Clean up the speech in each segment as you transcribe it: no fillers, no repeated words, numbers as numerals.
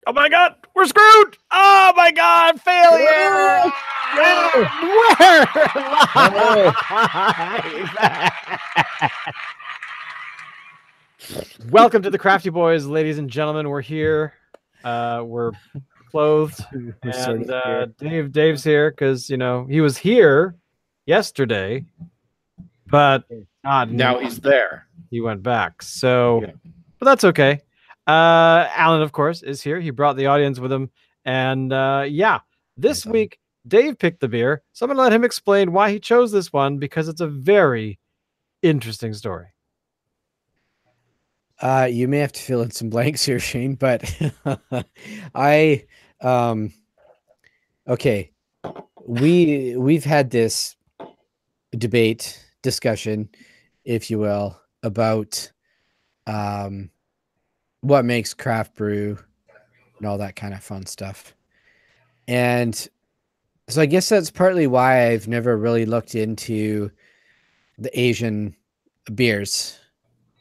Oh my God, we're screwed! Oh my God, failure! Welcome to the Crafty Boys, ladies and gentlemen. We're here. We're clothed, and Dave's here because he was here yesterday, but not now he's there. He went back, but that's okay. Alan, of course, is here. He brought the audience with him, and this week Dave picked the beer. So I'm gonna let him explain why he chose this one because it's a very interesting story. You may have to fill in some blanks here, Shane, but okay. We've had this discussion, if you will, about what makes craft brew and all that kind of fun stuff. And so I guess that's partly why I've never really looked into the Asian beers.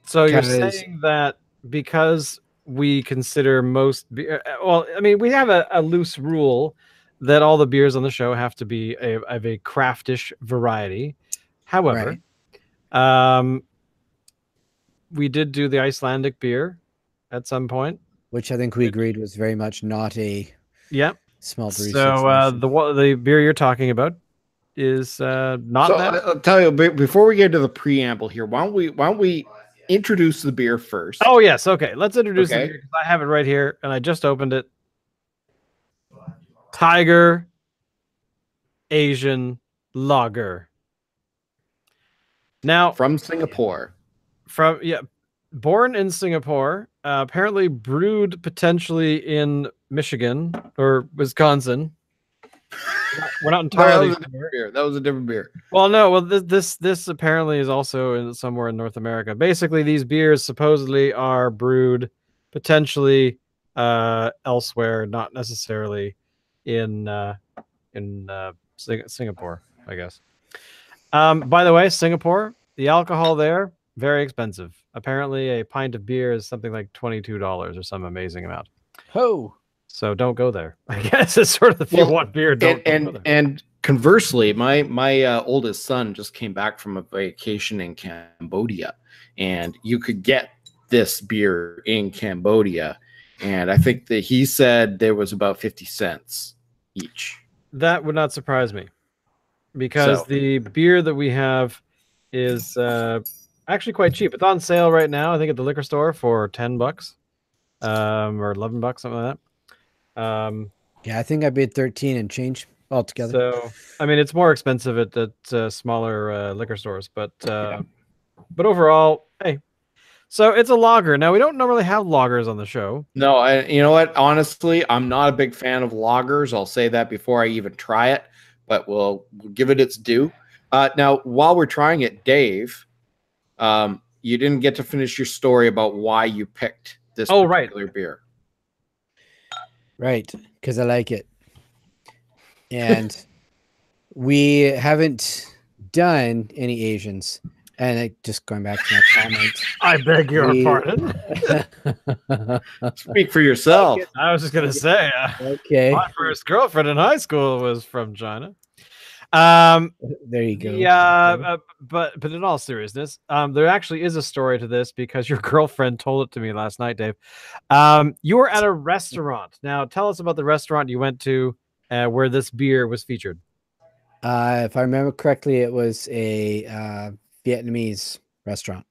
So you're saying that because we consider most beer, well, I mean, we have a loose rule that all the beers on the show have to be of a craftish variety. However, we did do the Icelandic beer at some point, which I think we agreed was very much not a small brew. So the beer you're talking about is not that. I'll tell you, before we get to the preamble here, why don't we introduce the beer first? Oh yes, okay. Let's introduce the beer because I have it right here and I just opened it. Tiger Asian Lager. Now from Singapore. Born in Singapore, apparently brewed potentially in Michigan or Wisconsin. We're not entirely sure. That was a different beer. Well, no. Well, this apparently is also somewhere in North America. Basically, these beers supposedly are brewed potentially elsewhere, not necessarily in Singapore, I guess. By the way, Singapore, the alcohol there very expensive. Apparently, a pint of beer is something like $22 or some amazing amount. Oh. So don't go there. I guess it's sort of if you want beer, don't go there. And conversely, my oldest son just came back from a vacation in Cambodia, and you could get this beer in Cambodia, and I think that he said there was about 50 cents each. That would not surprise me, because the beer that we have is actually quite cheap. It's on sale right now, I think, at the liquor store for $10 or $11, something like that. I think I paid 13 and change altogether. So I mean, it's more expensive at smaller liquor stores, but overall, hey. So it's a lager. Now we don't normally have lagers on the show. No, you know what? Honestly, I'm not a big fan of lagers. I'll say that before I even try it, but we'll give it its due. Now, while we're trying it, Dave, you didn't get to finish your story about why you picked this particular beer. Right, because I like it. And we haven't done any Asians. And just going back to my comment. I beg your pardon. Speak for yourself. I was just going to say, my first girlfriend in high school was from China. There you go. Yeah, but in all seriousness, there actually is a story to this because your girlfriend told it to me last night, Dave. You were at a restaurant. Now, tell us about the restaurant you went to where this beer was featured. If I remember correctly, it was a Vietnamese restaurant.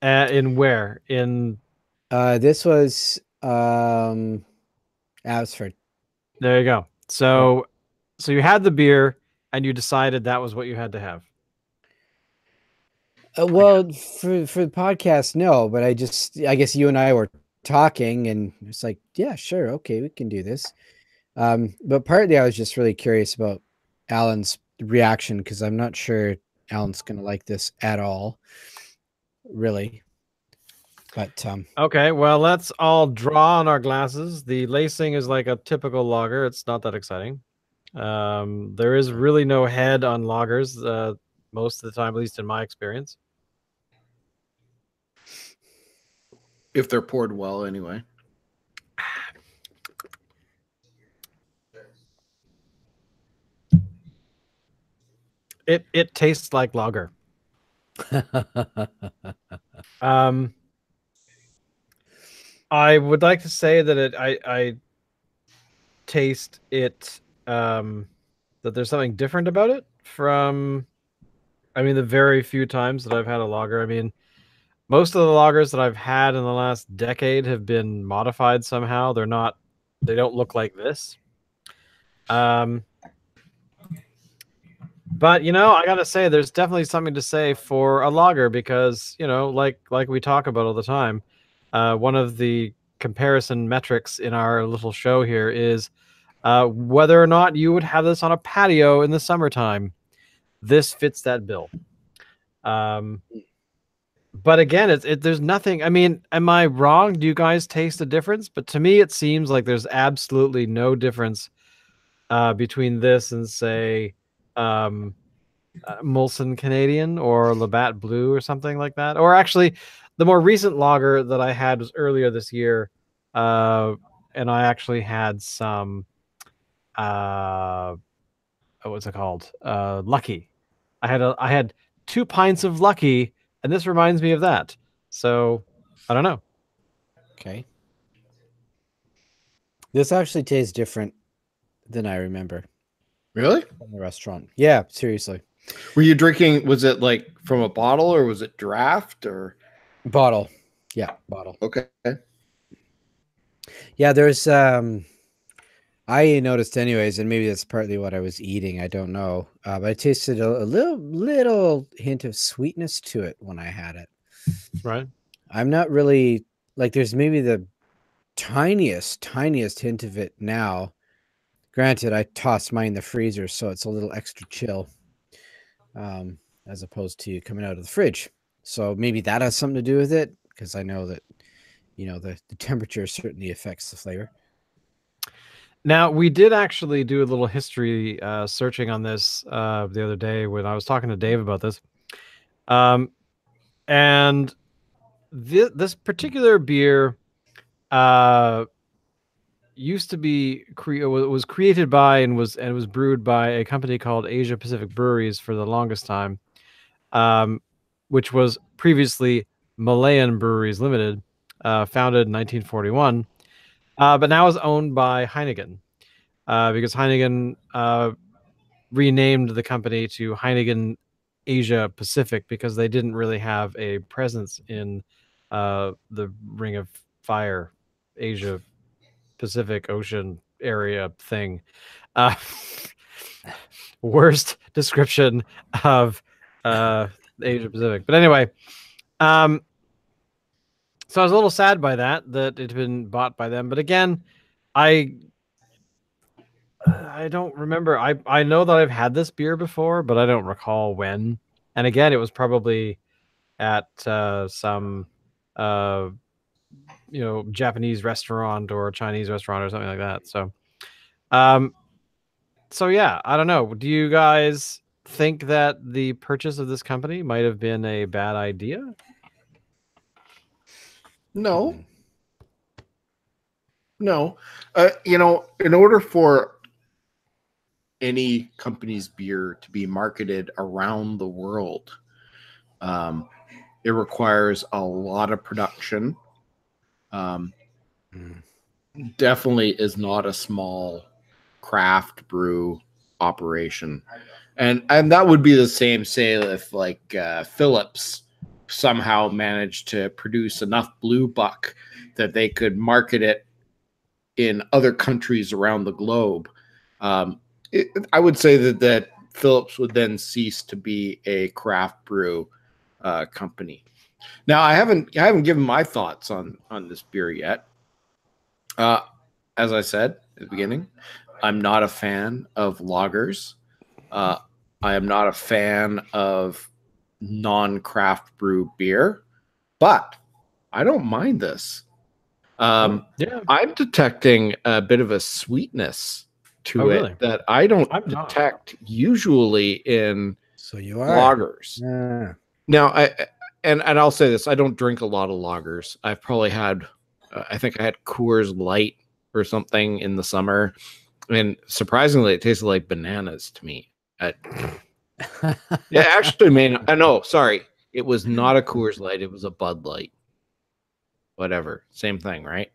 In where? In this was Abbotsford. There you go. So you had the beer and you decided that was what you had to have. Well, for the podcast, no, but I guess you and I were talking and it's like, yeah, sure. Okay, we can do this. But partly I was just really curious about Alan's reaction because I'm not sure Alan's going to like this at all, really. But okay, well, let's all draw on our glasses. The lacing is like a typical lager. It's not that exciting. There is really no head on lagers most of the time, at least in my experience. If they're poured well, anyway. It tastes like lager. I would like to say that I taste it that there's something different about it from the very few times that I've had a lager. I mean, most of the lagers that I've had in the last decade have been modified somehow. They don't look like this. But I gotta say, there's definitely something to say for a lager because like we talk about all the time, one of the comparison metrics in our little show here is whether or not you would have this on a patio in the summertime. This fits that bill. But again, there's nothing. I mean, am I wrong? Do you guys taste a difference? But to me, it seems like there's absolutely no difference between this and say Molson Canadian or Labatt Blue or something like that. Or actually, the more recent lager that I had was earlier this year, and I actually had some what's it called? Lucky. I had 2 pints of Lucky, and this reminds me of that. So I don't know. Okay. This actually tastes different than I remember. Really? From the restaurant. Yeah, seriously. Were you drinking, was it like from a bottle or was it draft or? Bottle. Yeah, bottle. Okay. Yeah, there's I noticed anyways, and maybe that's partly what I was eating, I don't know. But I tasted a little hint of sweetness to it when I had it. Right. I'm not really like there's maybe the tiniest hint of it now. Granted, I tossed mine in the freezer, so it's a little extra chill. As opposed to coming out of the fridge. So maybe that has something to do with it, because I know that the temperature certainly affects the flavor. Now, we did actually do a little history searching on this the other day when I was talking to Dave about this. And this particular beer used to be was created by and was brewed by a company called Asia Pacific Breweries for the longest time, which was previously Malayan Breweries Limited, founded in 1941, but now is owned by Heineken, because Heineken renamed the company to Heineken Asia Pacific because they didn't really have a presence in the Ring of Fire Asia Pacific Ocean area thing. Worst description of Asia Pacific. But anyway, so I was a little sad by that it had been bought by them. But again, I don't remember. I know that I've had this beer before, but I don't recall when. And again, it was probably at some Japanese restaurant or Chinese restaurant or something like that. So yeah, I don't know. Do you guys think that the purchase of this company might have been a bad idea? No. In order for any company's beer to be marketed around the world, it requires a lot of production. Definitely is not a small craft brew operation, and that would be the same, say, if like Phillips somehow managed to produce enough Blue Buck that they could market it in other countries around the globe. I would say that Phillips would then cease to be a craft brew company. Now, I haven't given my thoughts on this beer yet. As I said at the beginning, I'm not a fan of lagers. I am not a fan of non-craft brew beer, but I don't mind this. I'm detecting a bit of a sweetness to it that I don't detect usually in lagers. Yeah. Now, and I'll say this: I don't drink a lot of lagers. I've probably had, I think I had Coors Light or something in the summer, and surprisingly, it tasted like bananas to me. Yeah, actually, man, I know. Sorry, it was not a Coors Light. It was a Bud Light. Whatever, same thing, right?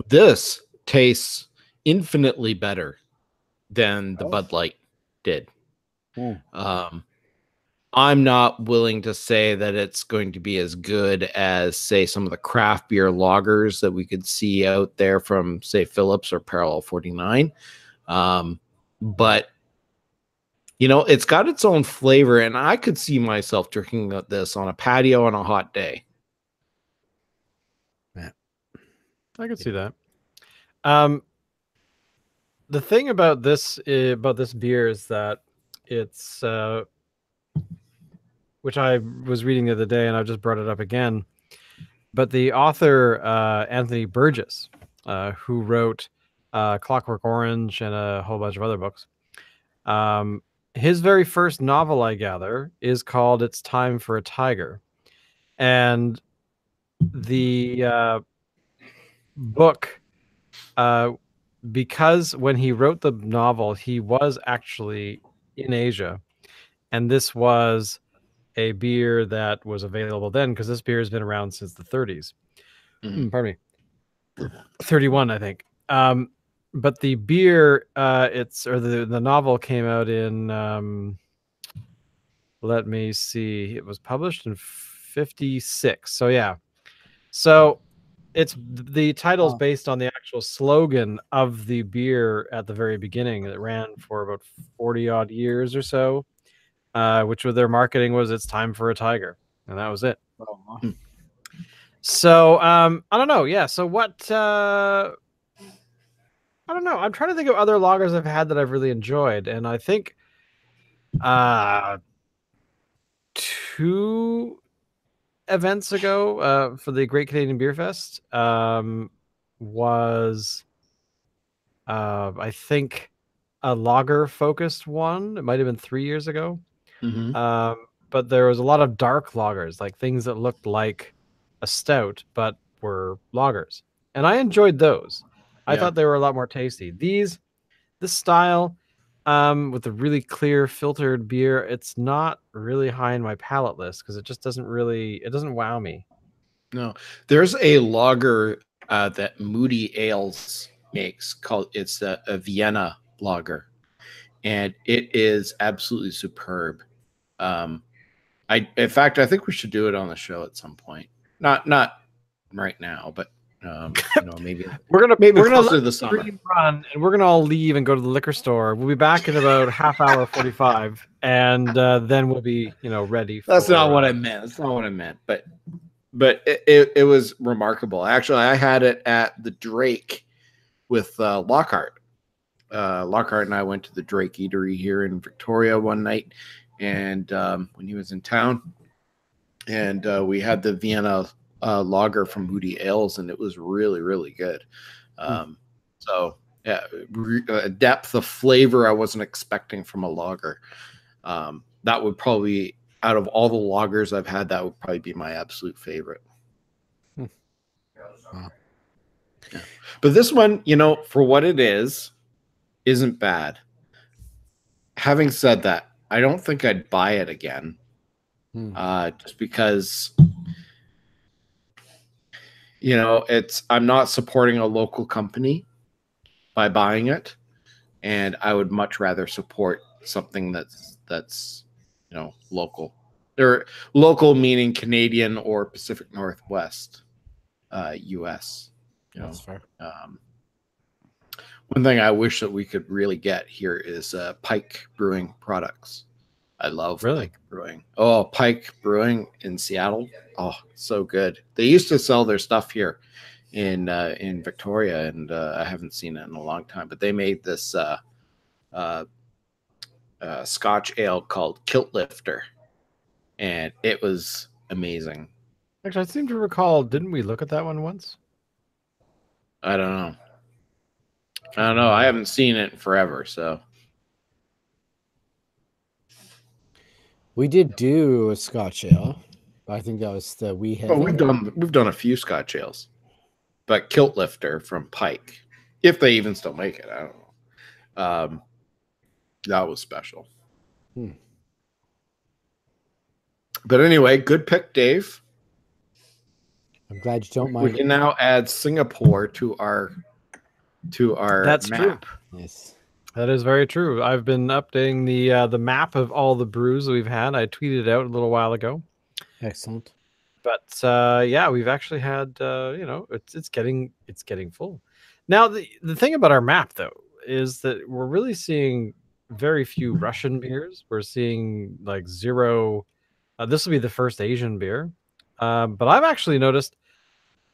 This tastes infinitely better than the Bud Light did. I'm not willing to say that it's going to be as good as, say, some of the craft beer lagers that we could see out there from, say, Phillips or Parallel 49. But, you know, it's got its own flavor, and I could see myself drinking this on a patio on a hot day. Yeah, I could see that. The thing about this beer is that it's which I was reading the other day, and I just brought it up again. But the author Anthony Burgess, who wrote Clockwork Orange and a whole bunch of other books, his very first novel, I gather, is called "It's Time for a Tiger," and the book, because when he wrote the novel, he was actually in Asia, and this was a beer that was available then, because this beer has been around since the 30s. Pardon me, 31, I think. But the beer, the novel came out in. Let me see. It was published in 56. So yeah. So it's the title's based on the actual slogan of the beer at the very beginning that ran for about 40 odd years or so, which with their marketing was "It's time for a tiger," and that was it. So I don't know. Yeah. So what? I don't know. I'm trying to think of other lagers I've had that I've really enjoyed, and I think 2 events ago for the Great Canadian Beer Fest was I think a lager focused one. It might have been 3 years ago. But there was a lot of dark lagers, like things that looked like a stout but were lagers, and I enjoyed those. I thought they were a lot more tasty. This style, with the really clear filtered beer, it's not really high in my palate list because it just doesn't wow me. No, there's a lager that Moody Ales makes called it's a Vienna lager, and it is absolutely superb. In fact, I think we should do it on the show at some point. Not right now, but maybe we're gonna closer to the summer. Run, and we're gonna all leave and go to the liquor store. We'll be back in about half hour 45, and then we'll be ready. That's not what I meant. That's not what I meant. But it was remarkable. Actually, I had it at the Drake with Lockhart. Lockhart and I went to the Drake Eatery here in Victoria one night, and when he was in town, and we had the Vienna lager from Moody Ales, and it was really, really good. So yeah, a depth of flavor I wasn't expecting from a lager. That would probably, out of all the lagers I've had, that would probably be my absolute favorite. Yeah. But this one, for what it is, isn't bad. Having said that, I don't think I'd buy it again. Just because, I'm not supporting a local company by buying it, and I would much rather support something that's local. Or local meaning Canadian or Pacific Northwest, U.S. That's fair. One thing I wish that we could really get here is Pike Brewing products. I love Pike Brewing. Oh, Pike Brewing in Seattle. Oh, so good. They used to sell their stuff here in Victoria, and I haven't seen it in a long time. But they made this Scotch ale called Kilt Lifter, and it was amazing. Actually, I seem to recall, didn't we look at that one once? I don't know. I haven't seen it in forever, so. We did do a Scotch ale. I think that was the we've done a few Scotch ales, but Kilt Lifter from Pike, if they even still make it, I don't know. That was special. Hmm. But anyway, good pick, Dave. I'm glad you don't We mind. can now add Singapore to our That's map. true. Yes. That is very true. I've been updating the map of all the brews that we've had. I tweeted it out a little while ago. Excellent. But yeah, we've actually had you know, it's getting full. Now the thing about our map though is that we're really seeing very few Russian beers. We're seeing like zero. This will be the first Asian beer, but I've actually noticed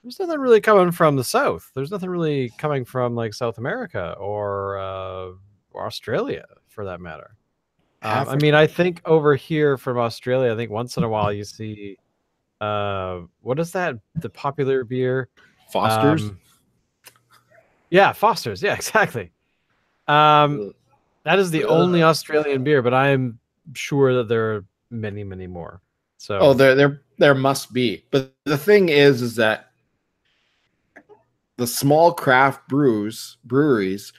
there's nothing really coming from the south. There's nothing really coming from like South America or Australia for that matter. I mean, I think over here from Australia, I think once in a while you see what is that? The popular beer, Foster's. Yeah, Foster's. Yeah, exactly. That is the only Australian beer, but I am sure that there are many, many more. So, oh, there must be. But the thing is that the small craft breweries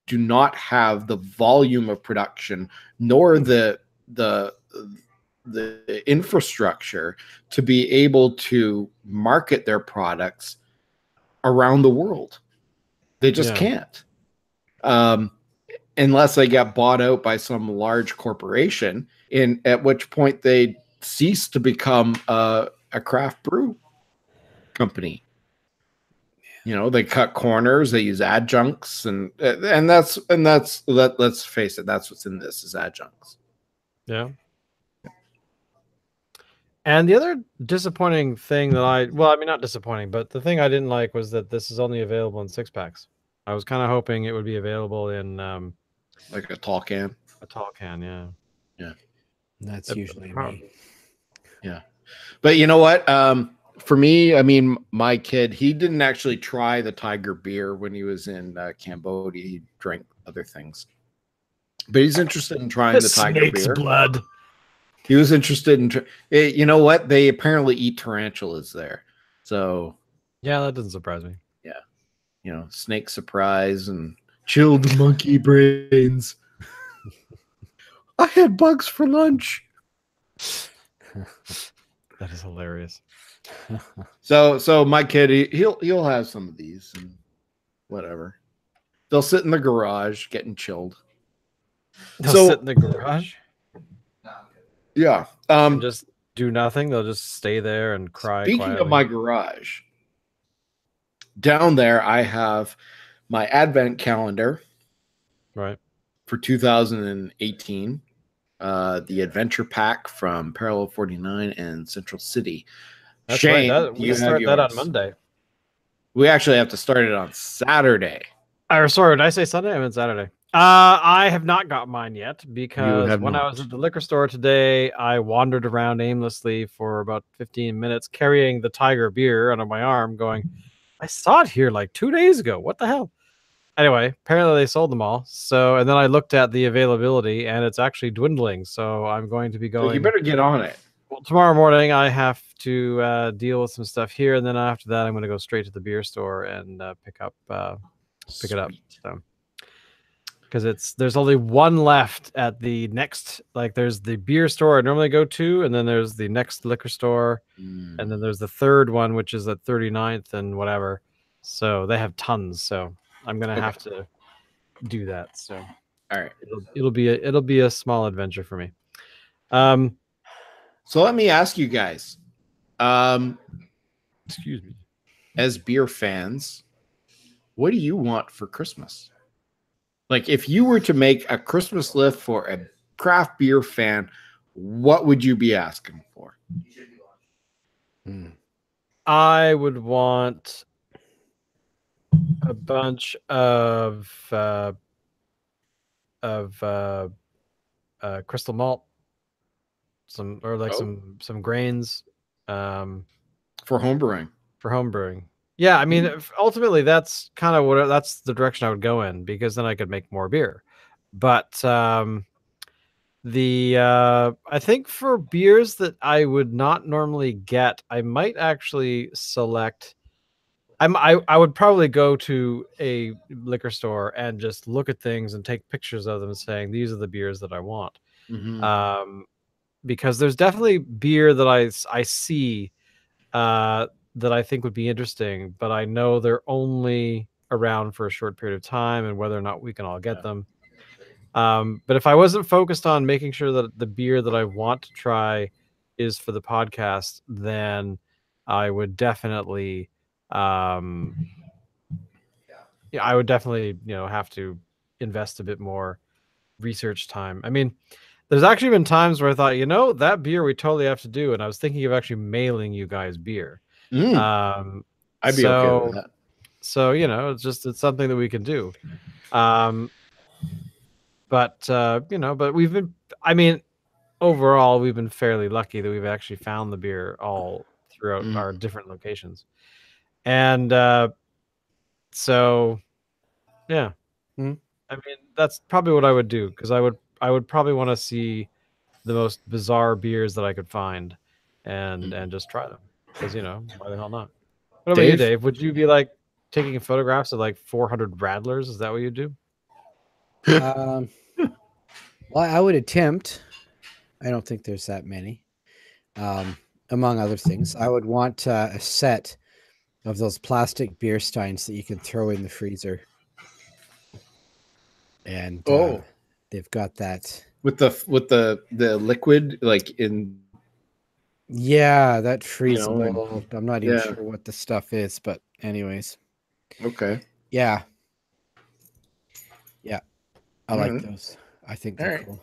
do not have the volume of production nor the infrastructure to be able to market their products around the world. They just can't. Unless they get bought out by some large corporation, at which point they cease to become a craft brew company. You know, they cut corners, they use adjuncts, and let's face it, that's what's in this is adjuncts. Yeah. And the other disappointing thing that I mean, not disappointing, but the thing I didn't like was that this is only available in 6-packs. I was kind of hoping it would be available in like a tall can. A tall can, yeah. Yeah. That's usually me. Yeah. But you know what? For me, I mean, my kid, he didn't actually try the tiger beer when he was in Cambodia. He drank other things. But he's interested in trying the tiger snake's beer. blood. He was interested in you know what? They apparently eat tarantulas there. So yeah, that doesn't surprise me. Yeah. You know, snake surprise and chilled monkey brains. I had bugs for lunch. That is hilarious. So my kid, he'll have some of these and whatever. They'll sit in the garage getting chilled. They'll sit in the garage? Yeah. And just do nothing. They'll just stay there and cry. Speaking quietly. of my garage, down there I have my advent calendar. Right. For 2018. The adventure pack from Parallel 49 and Central City. That's Shane, right. We start that on Monday. We actually have to start it on Saturday. Or sorry, did I say Sunday? I meant Saturday. I have not got mine yet because when I was at the liquor store today, I wandered around aimlessly for about 15 minutes carrying the tiger beer under my arm going, I saw it here like 2 days ago. What the hell? Anyway, apparently they sold them all. So, and then I looked at the availability and it's actually dwindling. So I'm going to be going. So you better get on it. Well, tomorrow morning I have to deal with some stuff here. And then after that, I'm going to go straight to the beer store and pick it up. So, because there's only one left at the next, like there's the beer store I normally go to. And then there's the next liquor store. And then there's the third one, which is at 39th and whatever. So they have tons. So I'm gonna have to do that. So all right, it'll be a small adventure for me. So let me ask you guys, excuse me, as beer fans, what do you want for Christmas? Like, if you were to make a Christmas list for a craft beer fan, what would you be asking for? I would want a bunch of crystal malt, some grains, for home brewing. Yeah, I mean, ultimately that's kind of that's the direction I would go in, because then I could make more beer. But I think for beers that I would not normally get, I might actually select I would probably go to a liquor store and just look at things and take pictures of them, saying these are the beers that I want. Because there's definitely beer that I see that I think would be interesting, but I know they're only around for a short period of time, and whether or not we can all get them. But if I wasn't focused on making sure that the beer that I want to try is for the podcast, then I would definitely, yeah, I would definitely, have to invest a bit more research time. I mean, there's actually been times where I thought, that beer we totally have to do, and I was thinking of actually mailing you guys beer. I'd be okay with that. So it's something that we can do. But we've been, overall, we've been fairly lucky that we've actually found the beer all throughout our different locations. And so, yeah. I mean, that's probably what I would do, because I would probably want to see the most bizarre beers that I could find and just try them, because, why the hell not? What about you, Dave? Would you be like taking photographs of like 400 Radlers? Is that what you do? Well, I would attempt. I don't think there's that many. Among other things, I would want a set of those plastic beer steins that you can throw in the freezer. And they've got that with the liquid, like in. Yeah, that freezable. I'm not even sure what the stuff is, but anyways. Okay. Yeah. Yeah. I like those. I think they're cool.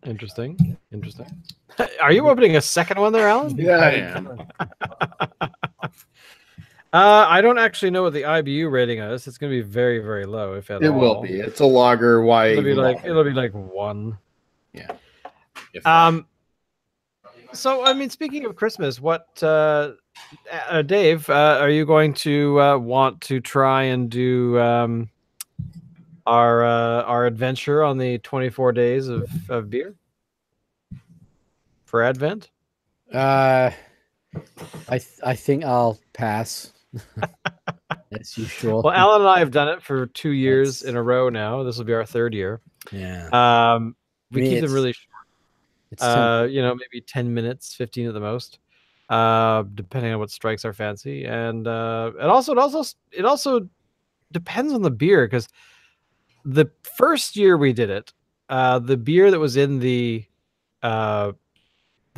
Interesting. Are you opening a second one there, Alan? Yeah, I am. I don't actually know what the IBU rating is. It's going to be very, very low, if at all. It will be. It's a lager. Why? It'll be like 1. Yeah. So, I mean, speaking of Christmas, what, Dave, are you going to want to try and do our adventure on the 24 days of beer for Advent? I think I'll pass. As usual. Well, Alan and I have done it for 2 years in a row now. This will be our 3rd year. Yeah. We keep them really short. It's maybe 10 minutes, 15 at the most, depending on what strikes our fancy. And it also depends on the beer, because the first year we did it, the beer that was in the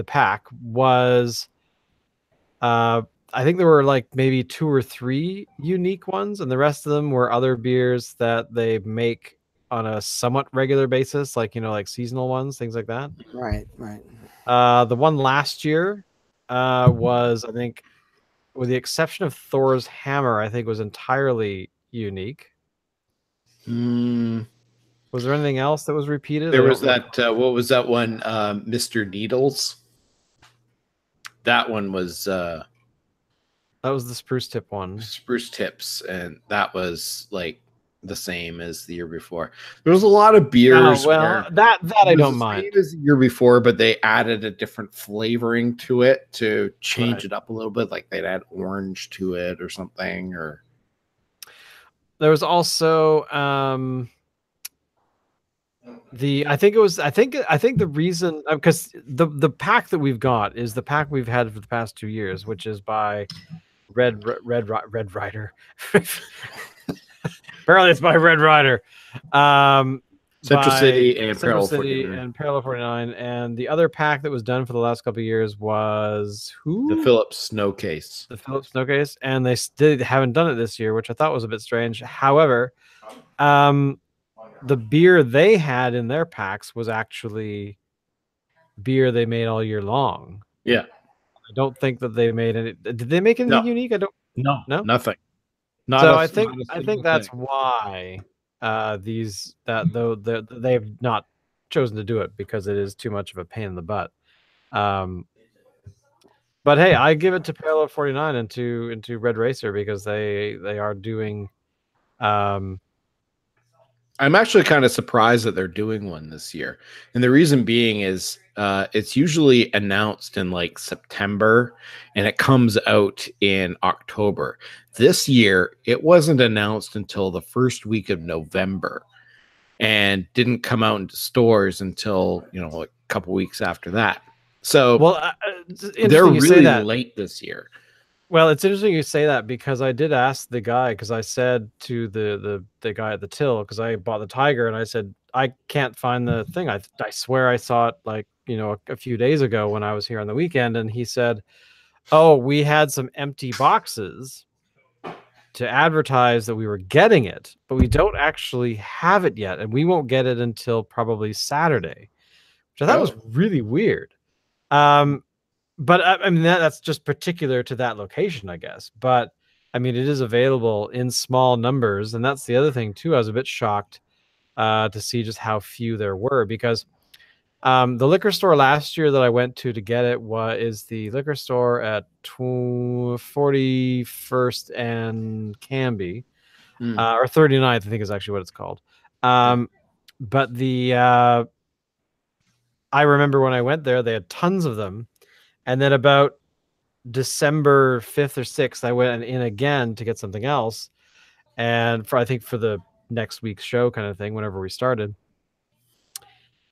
pack was, I think there were like maybe 2 or 3 unique ones, and the rest of them were other beers that they make on a somewhat regular basis, like like seasonal ones, things like that. Right. The one last year was, I think, with the exception of Thor's Hammer, I think was entirely unique. Was there anything else that was repeated? There was that. What was that one? Mr. Needles. That one was. That was the Spruce Tip one. Spruce Tips, and that was like the same as the year before. There was a lot of beers. Oh, well, that I don't mind. Same as the year before, but they added a different flavoring to it to change it up a little bit. Like they'd add orange to it or something. Or there was also I think the reason, because the pack that we've got is the pack we've had for the past 2 years, which is by Red Rider. Apparently, it's by Red Rider. Central City and Parallel 49. And the other pack that was done for the last couple of years was who? The Phillips Snowcase. The Phillips Snowcase, and they haven't done it this year, which I thought was a bit strange. However, the beer they had in their packs was actually beer they made all year long. Yeah. I don't think that they made any. Did they make anything unique? I don't. No, nothing. I think that's why they've not chosen to do it, because it is too much of a pain in the butt. But hey, I give it to Parallel 49 into Red Racer, because they are doing I'm actually kind of surprised that they're doing one this year. And the reason being is it's usually announced in like September and it comes out in October. This year, it wasn't announced until the first week of November and didn't come out into stores until, a couple weeks after that. So well, they're really late this year. Well, it's interesting you say that because I did ask the guy, because I said to the guy at the till, because I bought the Tiger, and I said, I can't find the thing. I swear I saw it like, a few days ago when I was here on the weekend. And he said, oh, we had some empty boxes to advertise that we were getting it, but we don't actually have it yet. And we won't get it until probably Saturday, which I thought was really weird. But I mean, that's just particular to that location, I guess. But I mean, it is available in small numbers. And that's the other thing, too. I was a bit shocked to see just how few there were, because the liquor store last year that I went to get it is the liquor store at 41st and Canby, or 39th, I think is actually what it's called. But I remember when I went there, they had tons of them. And then about December 5th or 6th, I went in again to get something else. And I think for the next week's show kind of thing, whenever we started.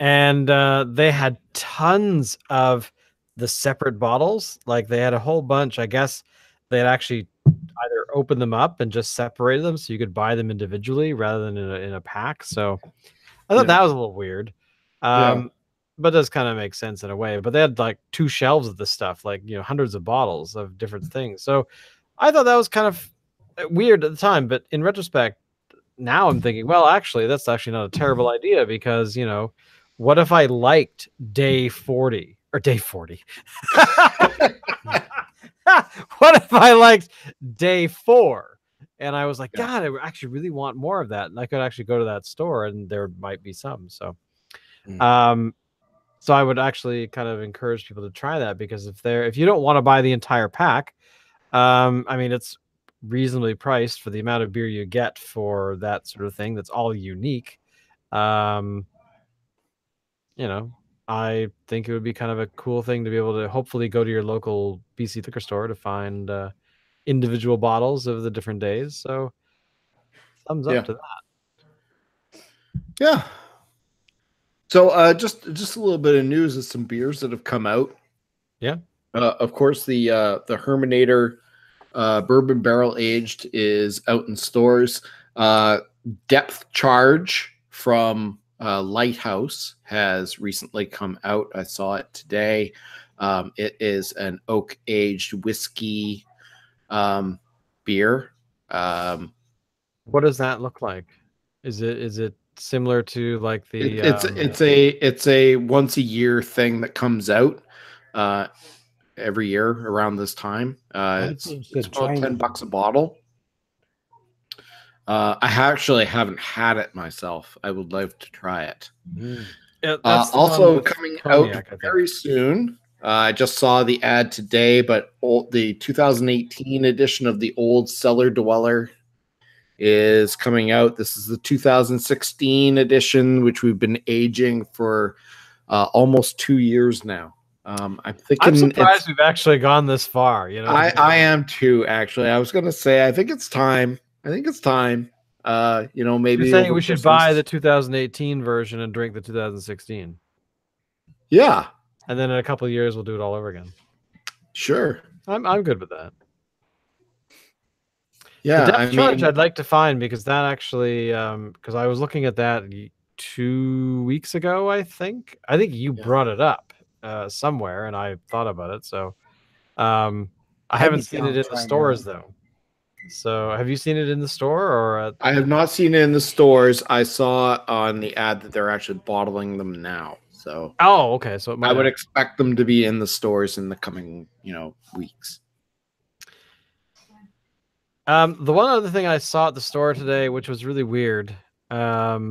And they had tons of the separate bottles. Like they had a whole bunch. I guess they had actually either opened them up and just separated them so you could buy them individually rather than in a pack. So I thought that was a little weird. But it does kind of make sense in a way. But they had like 2 shelves of this stuff, like, hundreds of bottles of different things. So I thought that was kind of weird at the time. But in retrospect, now I'm thinking, well, actually, that's actually not a terrible idea, because, what if I liked day 40 or day 40? What if I liked day 4? And I was like, God, I actually really want more of that. And I could actually go to that store and there might be some. So, so I would actually kind of encourage people to try that, because if you don't want to buy the entire pack, I mean, it's reasonably priced for the amount of beer you get for that sort of thing. That's all unique. I think it would be kind of a cool thing to be able to hopefully go to your local BC liquor store to find individual bottles of the different days. So thumbs up to that. Yeah. So just a little bit of news of some beers that have come out. Yeah. Of course, the Herminator bourbon barrel aged is out in stores. Depth Charge from Lighthouse has recently come out. I saw it today. It is an oak aged whiskey beer. What does that look like? Is it similar to like the? It's a once a year thing that comes out every year around this time. It's about $10 a bottle. I actually haven't had it myself. I would love to try it. Yeah, also coming out very soon. I just saw the ad today, but the 2018 edition of the Old Cellar Dweller is coming out. This is the 2016 edition, which we've been aging for almost 2 years now. I'm surprised we've actually gone this far. I am too. Actually, I was going to say I think it's time. Maybe you're saying we should buy the 2018 version and drink the 2016. Yeah, and then in a couple of years we'll do it all over again. Sure, I'm good with that. Yeah, the Depth Charge I'd like to find, because that actually, because I was looking at that 2 weeks ago. I think you brought it up somewhere, and I thought about it. So I haven't seen it in the stores though. So have you seen it in the store or? I have not seen it in the stores. I saw on the ad that they're actually bottling them now. So okay. So I would expect them to be in the stores in the coming weeks. The one other thing I saw at the store today, which was really weird. Have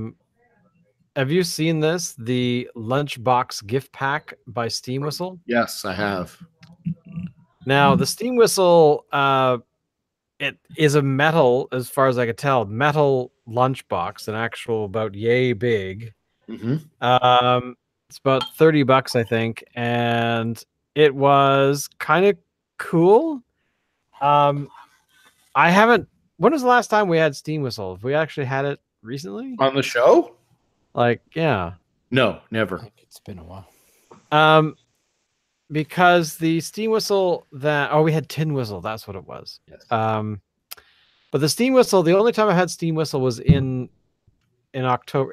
you seen this? The Lunchbox gift pack by Steam Whistle? Yes, I have. Now, the Steam Whistle it is a metal, as far as I could tell, metal lunchbox, an actual about yay big. It's about $30, I think, and it was kind of cool. I haven't. When was the last time we had Steam Whistle? Have we actually had it recently on the show? Like, yeah. No, never. It's been a while. Because the Steam Whistle we had Tin Whistle. That's what it was. Yes. But the Steam Whistle, the only time I had Steam Whistle was in Ontario.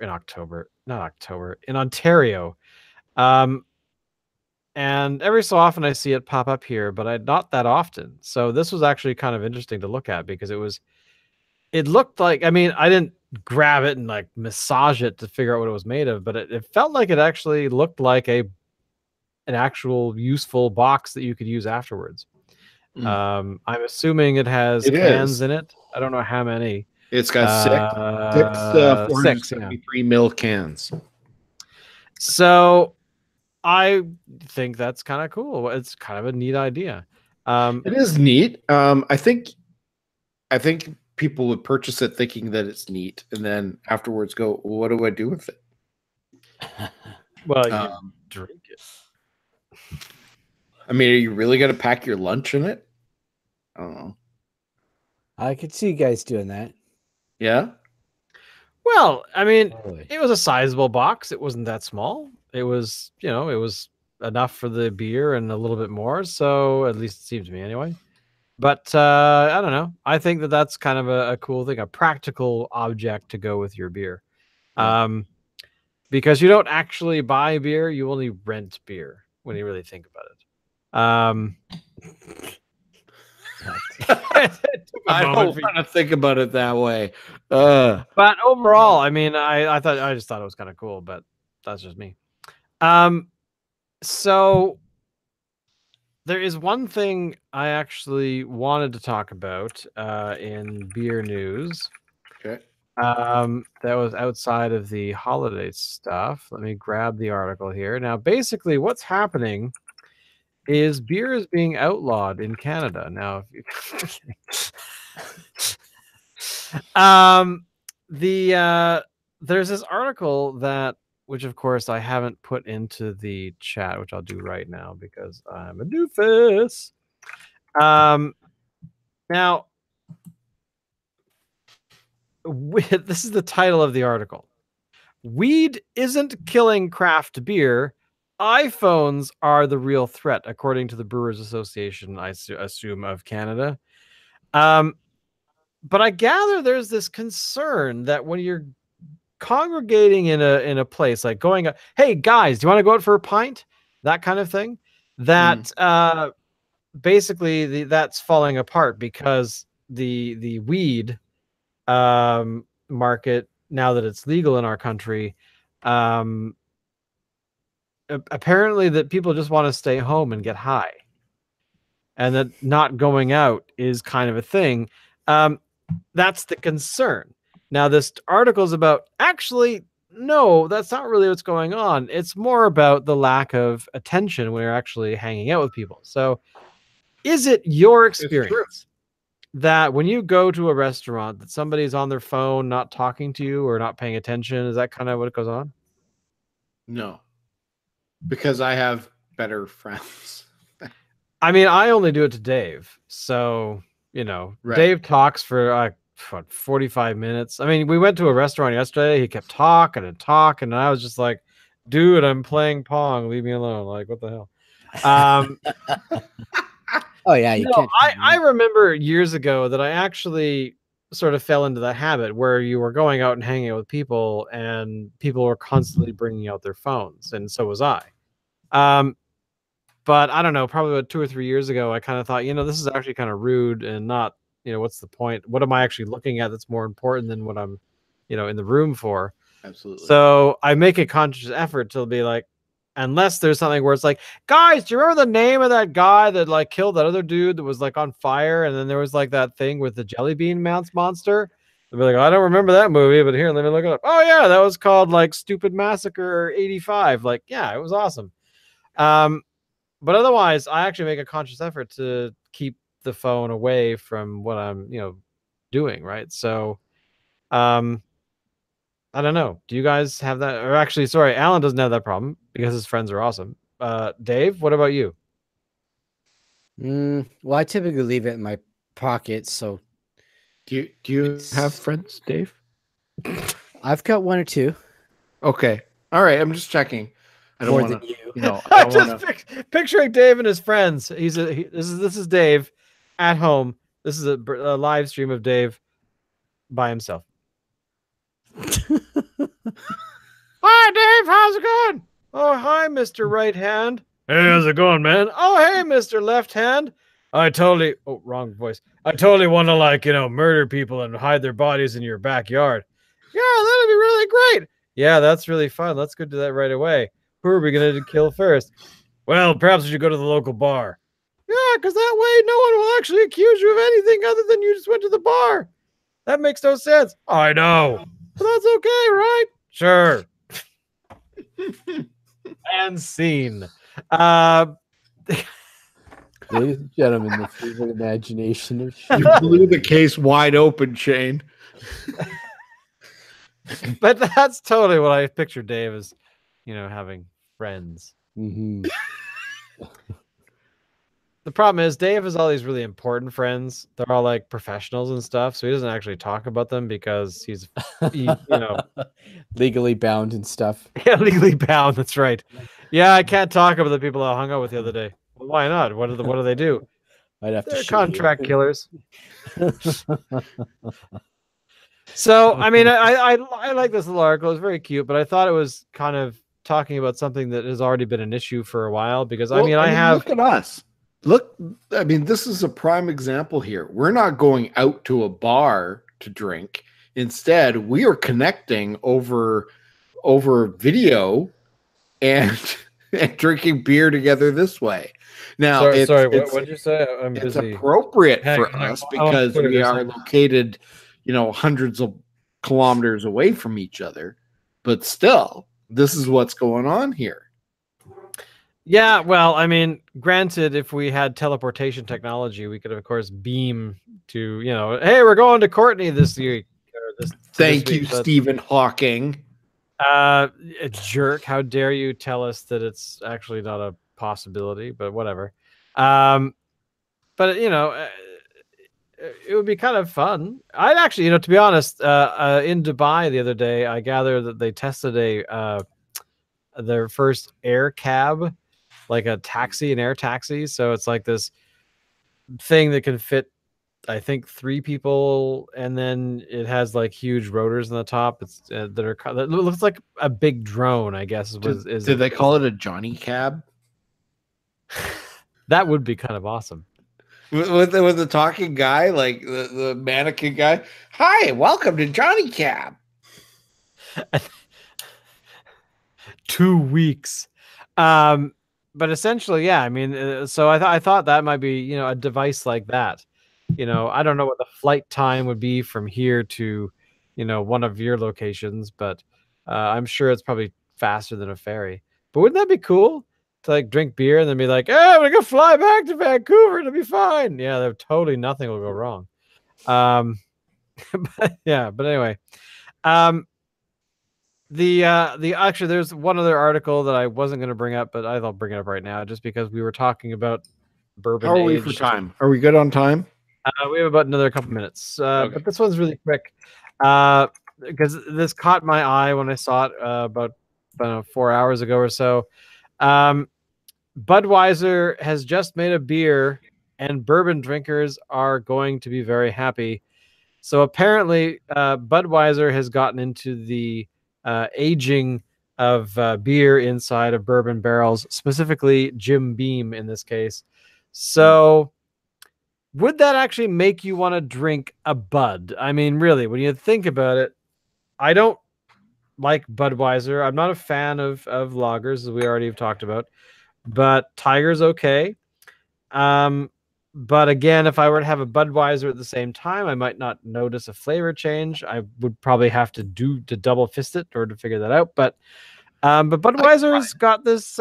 And every so often I see it pop up here, but not that often. So this was actually kind of interesting to look at because it looked like, I mean, I didn't grab it and like massage it to figure out what it was made of, but it felt like it actually looked like an actual useful box that you could use afterwards. I'm assuming it has cans in it. I don't know how many. It's got six 473 ml cans. So I think that's kind of cool. It's kind of a neat idea. It is neat. I think people would purchase it thinking that it's neat, and then afterwards go, well, "What do I do with it?" Well, you drink it. I mean, are you really going to pack your lunch in it? I don't know. I could see you guys doing that. Yeah. Well, I mean, it was a sizable box. It wasn't that small. It was, it was enough for the beer and a little bit more. So at least it seemed to me anyway. But I don't know. I think that's kind of a cool thing, a practical object to go with your beer. Yeah. Because you don't actually buy beer, you only rent beer when you really think about it. I don't want to think about it that way. But overall, I mean, I just thought it was kind of cool, but that's just me. So there is one thing I actually wanted to talk about in beer news. Okay. That was outside of the holiday stuff. Let me grab the article here. Now, basically, what's happening is beer is being outlawed in Canada now. There's this article which of course I haven't put into the chat, which I'll do right now because I'm a doofus. Now, this is the title of the article. Weed isn't killing craft beer. iPhones are the real threat, according to the Brewers Association, I assume, of Canada. But I gather there's this concern that when you're congregating in a place, like going, hey guys, do you want to go out for a pint? That kind of thing. That basically that's falling apart because the weed market, now that it's legal in our country, apparently that people just want to stay home and get high, and that not going out is kind of a thing. That's the concern. Now, this article is about, actually, no, that's not really what's going on. It's more about the lack of attention when you're actually hanging out with people. So is it your experience that when you go to a restaurant that somebody's on their phone, not talking to you or not paying attention? Is that kind of what goes on? No, because I have better friends. I mean, I only do it to Dave. So, Dave talks for 45 minutes. I mean, we went to a restaurant yesterday. He kept talking and talking. And I was just like, dude, I'm playing Pong. Leave me alone. Like, what the hell? Oh, yeah. You can't. I remember years ago that I actually sort of fell into that habit where you were going out and hanging out with people and people were constantly bringing out their phones. And so was I. But I don't know, probably about 2 or 3 years ago, I kind of thought, this is actually kind of rude and not, what's the point? What am I actually looking at that's more important than what I'm, in the room for? Absolutely. So I make a conscious effort to be like, unless there's something where it's like, guys, do you remember the name of that guy that like killed that other dude that was like on fire? And then there was like that thing with the jelly bean monster. They'll be like, I don't remember that movie, but here, let me look it up. Oh yeah, that was called like Stupid Massacre 85. Like, yeah, it was awesome. But otherwise, I actually make a conscious effort to keep the phone away from what I'm, doing, right? So, I don't know. Do you guys have that? Or actually, sorry, Alan doesn't have that problem because his friends are awesome. Dave, what about you? Well, I typically leave it in my pocket, so Do you have friends, Dave? I've got one or two. Okay. All right. I'm just checking. I don't More want than you. to. No, I don't want to. Picturing Dave and his friends. This is Dave at home. This is a live stream of Dave by himself. Hi, Dave. How's it going? Oh, hi, Mr. Right Hand. Hey, how's it going, man? Oh, hey, Mr. Left Hand. I totally... Oh, wrong voice. I totally want to, murder people and hide their bodies in your backyard. Yeah, that'd be really great. Yeah, that's really fun. Let's go do that right away. Who are we going to kill first? Well, perhaps we should go to the local bar. Yeah, because that way no one will actually accuse you of anything other than you just went to the bar. That makes no sense. I know. But that's okay, right? Sure. And scene. Ladies and gentlemen, the favorite imagination of You blew the case wide open, Shane. But that's totally what I picture Dave as, having friends. Mm-hmm. The problem is Dave has all these really important friends. They're all like professionals and stuff, so he doesn't actually talk about them because he's, legally bound and stuff. Yeah, legally bound. That's right. Yeah, I can't talk about the people I hung out with the other day. Well, why not? What do they do? I'd have They're to contract killers. So, I mean, I like this little article. It's very cute, but I thought it was kind of talking about something that has already been an issue for a while because, I mean, look at us. Look, I mean, this is a prime example here. We're not going out to a bar to drink. Instead, we are connecting over video and drinking beer together this way. Now, what did you say? I'm it's busy. Appropriate for us because we are located, hundreds of kilometers away from each other. But still, this is what's going on here. Yeah, well, I mean, granted, if we had teleportation technology, we could, of course, beam to, hey, we're going to Courtney this year. Thank you, Stephen Hawking. A jerk. How dare you tell us that it's actually not a possibility, but whatever. But, it would be kind of fun. I'd actually, to be honest, in Dubai the other day, I gather that they tested their first air cab, like an air taxi. So it's like this thing that can fit, I think, 3 people, and then it has like huge rotors on the top. It's that looks like a big drone, I guess. Did they call it a Johnny Cab? That would be kind of awesome. With the talking guy, like the mannequin guy. Hi, welcome to Johnny Cab. 2 weeks. But essentially, yeah, I mean, so I thought that might be, a device like that. I don't know what the flight time would be from here to, one of your locations, but I'm sure it's probably faster than a ferry. But wouldn't that be cool to like drink beer and then be like, hey, I'm gonna go fly back to Vancouver, it'll be fine. Yeah, nothing will go wrong. But anyway, actually, there's one other article that I wasn't going to bring up, but I'll bring it up right now just because we were talking about bourbon. How are we for time? Are we good on time? We have about another couple minutes, okay. But this one's really quick because this caught my eye when I saw it about 4 hours ago or so. Budweiser has just made a beer, and bourbon drinkers are going to be very happy. So apparently, Budweiser has gotten into the aging of beer inside of bourbon barrels, specifically Jim Beam in this case. So would that actually make you want to drink a Bud? I mean, really, when you think about it, I don't like Budweiser. I'm not a fan of lagers, as we already have talked about, but Tiger's okay. But again, if I were to have a Budweiser at the same time, I might not notice a flavor change. I would probably have to double fist it or to figure that out. But Budweiser's got this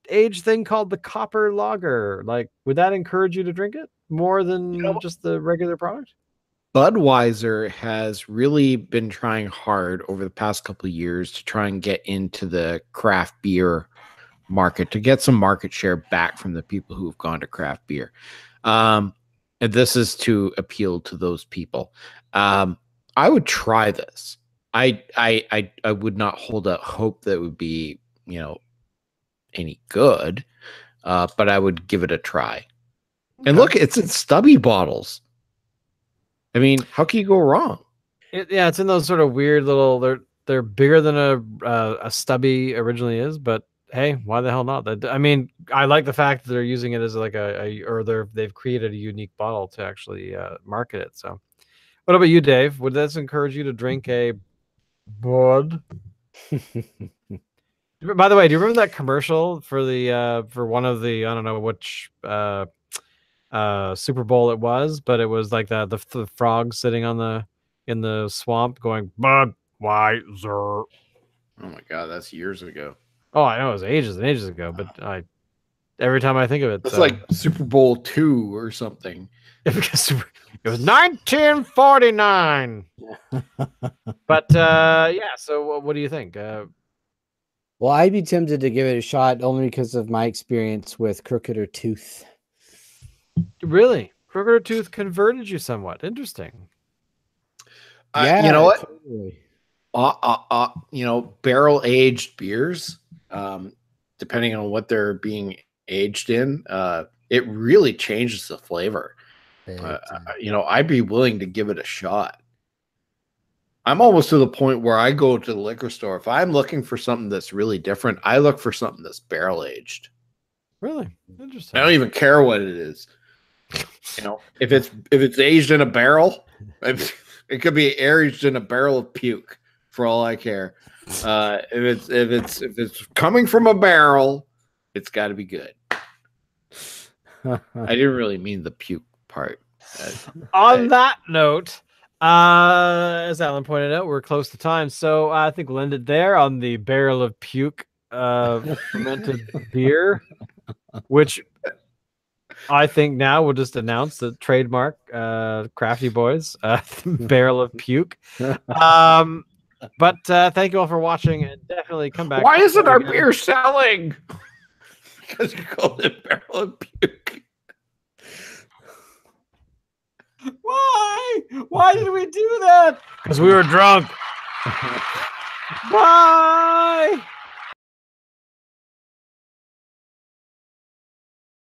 age thing called the Copper Lager. Like, would that encourage you to drink it? more than just the regular product? Budweiser has really been trying hard over the past couple of years to try and get into the craft beer market, to get some market share back from the people who have gone to craft beer. And this is to appeal to those people. I would try this. I would not hold out hope that it would be, any good, but I would give it a try. And look, it's in stubby bottles. I mean, how can you go wrong? It's in those sort of weird little. They're bigger than a stubby originally is, but hey, why the hell not? I mean, I like the fact that they're using it as like they've created a unique bottle to actually market it. So, what about you, Dave? Would this encourage you to drink a Bud? By the way, do you remember that commercial for the for one of the, I don't know which Super Bowl it was, but it was like the frog sitting on in the swamp going Budweiser. Oh my god, that's years ago. Oh, I know, it was ages and ages ago, but every time I think of it, it's like Super Bowl II or something. It was 1949. But yeah, so what do you think? Well, I'd be tempted to give it a shot only because of my experience with Crooked or Tooth. Really? Crooked or Tooth converted you somewhat. Interesting. Yeah, you know what? Totally. Barrel aged beers, depending on what they're being aged in, it really changes the flavor. I'd be willing to give it a shot. I'm almost to the point where I go to the liquor store. If I'm looking for something that's really different, I look for something that's barrel aged. Really interesting. I don't even care what it is. If it's aged in a barrel, it could be aged in a barrel of puke for all I care. If it's coming from a barrel, it's got to be good. I didn't really mean the puke part. On that note, as Alan pointed out, we're close to time, so I think we'll end it there on the barrel of puke fermented beer, which I think now we'll just announce the trademark, Crafty Boys, barrel of puke. But thank you all for watching, and definitely come back. Why isn't our beer selling? Because you called it barrel of puke. Why? Why did we do that? Because we were drunk. Bye.